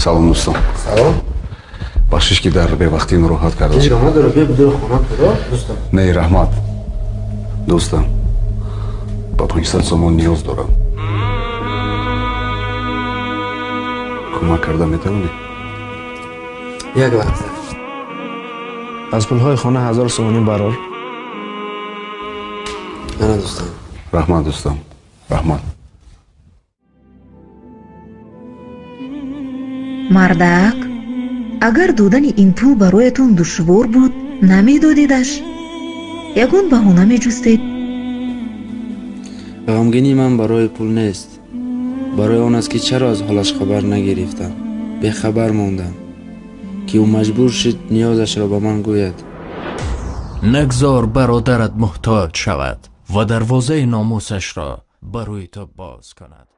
سلام دوستان. سلام. بخشش که در به وقتی نروحات کرده. اینجا داره بیا بدون خونه پیدا دوستان. نه رحمت. دوستان. با 500 سومون نیاز دارم. کمک کرده میتونی؟ یک لحظه. از پولهای خانه 1000 سومانی برار. نه دوستان. رحمت دوستان. رحمت. мардак агар додани ин пул бароятон душвор буд намедодидаш ягон баҳона меҷустед. غمگینی من برای پول نیست، برای آن است که چرا از حالش خبر نگرفتم. بیخبر ماندم که او مجبور شد نیازش را به من گوید. نگذار برادرت محتاج شود و دروازه ناموسش را برای تو باز کند.